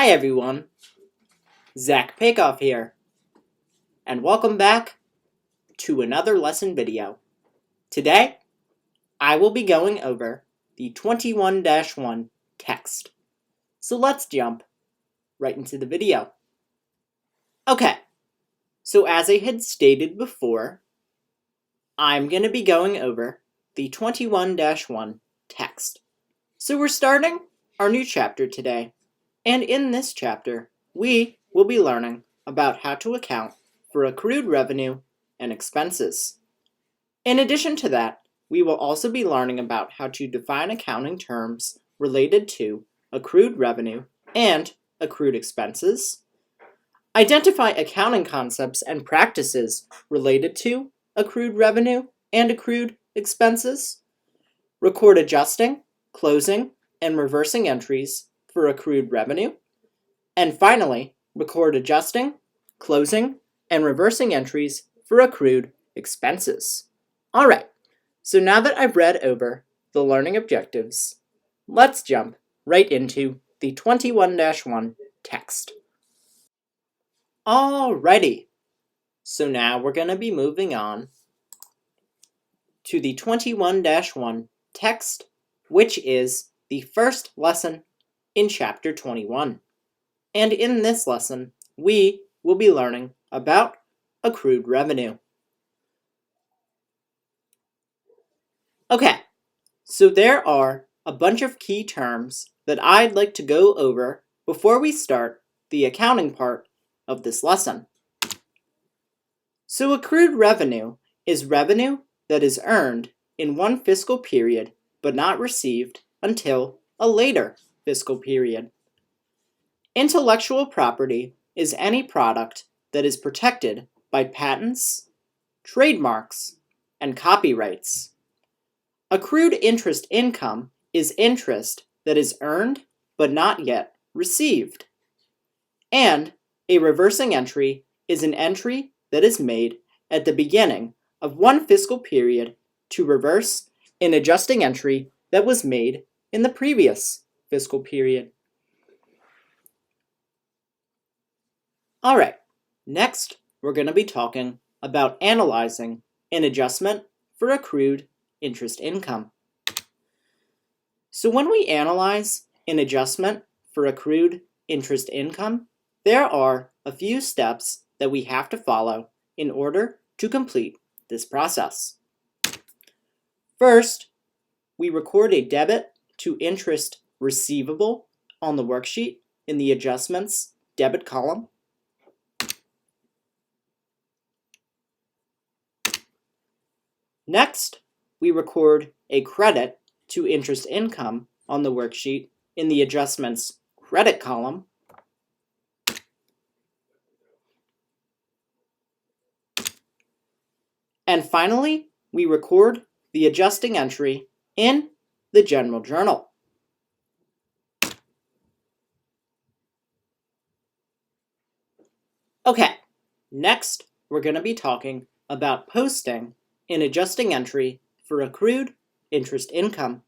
Hi everyone, Zach Pakoff here, and welcome back to another lesson video. Today, I will be going over the 21-1 text. So let's jump right into the video. Okay, so as I had stated before, I'm going to be going over the 21-1 text. So we're starting our new chapter today, and in this chapter, we will be learning about how to account for accrued revenue and expenses. In addition to that, we will also be learning about how to define accounting terms related to accrued revenue and accrued expenses, identify accounting concepts and practices related to accrued revenue and accrued expenses, record adjusting, closing, and reversing entries for accrued revenue, and finally, record adjusting, closing, and reversing entries for accrued expenses. Alright, so now that I've read over the learning objectives, let's jump right into the 21-1 text. Alrighty, so now we're going to be moving on to the 21-1 text, which is the first lesson in Chapter 21. And in this lesson, we will be learning about accrued revenue. Okay, so there are a bunch of key terms that I'd like to go over before we start the accounting part of this lesson. So accrued revenue is revenue that is earned in one fiscal period but not received until a later fiscal period. Intellectual property is any product that is protected by patents, trademarks, and copyrights. Accrued interest income is interest that is earned but not yet received. And a reversing entry is an entry that is made at the beginning of one fiscal period to reverse an adjusting entry that was made in the previous fiscal period. Alright, next we're going to be talking about analyzing an adjustment for accrued interest income. So when we analyze an adjustment for accrued interest income, there are a few steps that we have to follow in order to complete this process. First, we record a debit to interest receivable on the worksheet in the adjustments debit column. Next, we record a credit to interest income on the worksheet in the adjustments credit column. And finally, we record the adjusting entry in the general journal. Okay, next we're going to be talking about posting an adjusting entry for accrued interest income.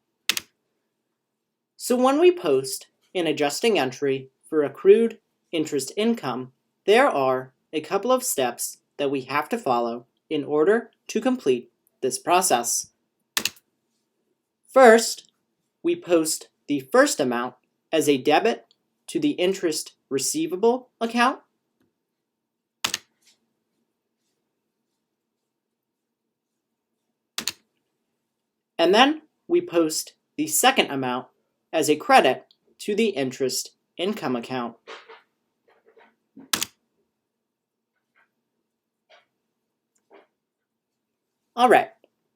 So when we post an adjusting entry for accrued interest income, there are a couple of steps that we have to follow in order to complete this process. First, we post the first amount as a debit to the interest receivable account. And then we post the second amount as a credit to the interest income account. Alright,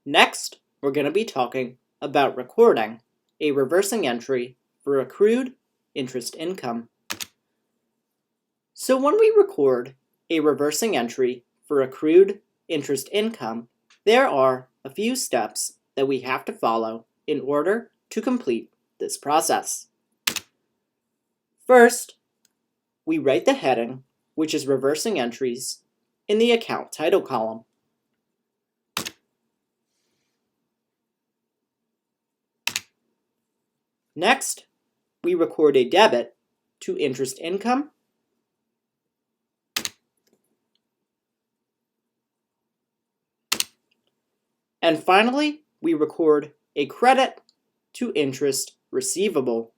next we're going to be talking about recording a reversing entry for accrued interest income. So when we record a reversing entry for accrued interest income, there are a few steps that we have to follow in order to complete this process. First, we write the heading, which is reversing entries, in the account title column. Next, we record a debit to interest income. And finally, we record a credit to interest receivable.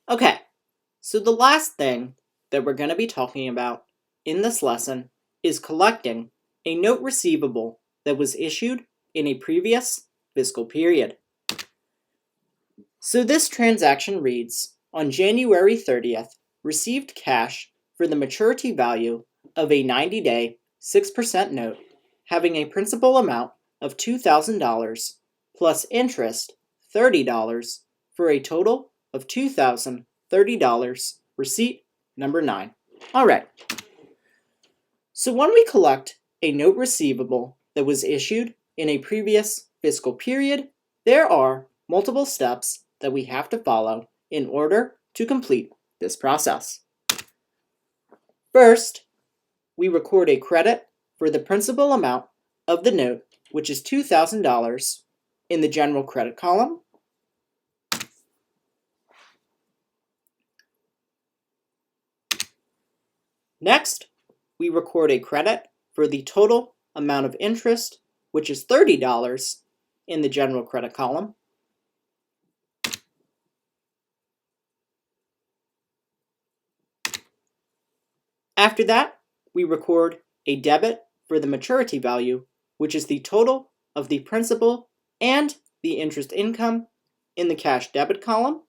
Okay, so the last thing that we're going to be talking about in this lesson is collecting a note receivable that was issued in a previous fiscal period. So this transaction reads, on January 30th, received cash for the maturity value of a 90-day 6% note having a principal amount of $2,000 plus interest $30 for a total of $2,030, receipt number 9. All right. So when we collect a note receivable that was issued in a previous fiscal period, there are multiple steps that we have to follow in order to complete this process. First, we record a credit for the principal amount of the note, which is $2,000, in the general credit column. Next, we record a credit for the total amount of interest, which is $30, in the general credit column. After that, we record a debit for the maturity value, which is the total of the principal and the interest income, in the cash debit column.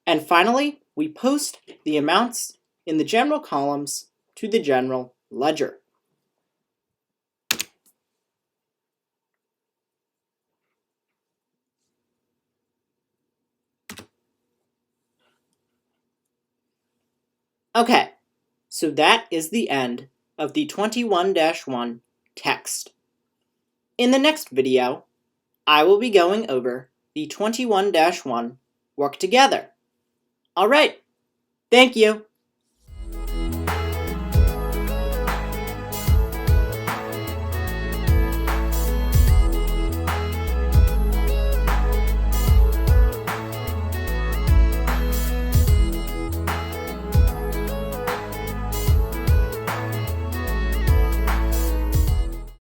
And finally, we post the amounts in the general columns to the general ledger. Okay, so that is the end of the 21-1 text. In the next video, I will be going over the 21-1 work together. All right, thank you.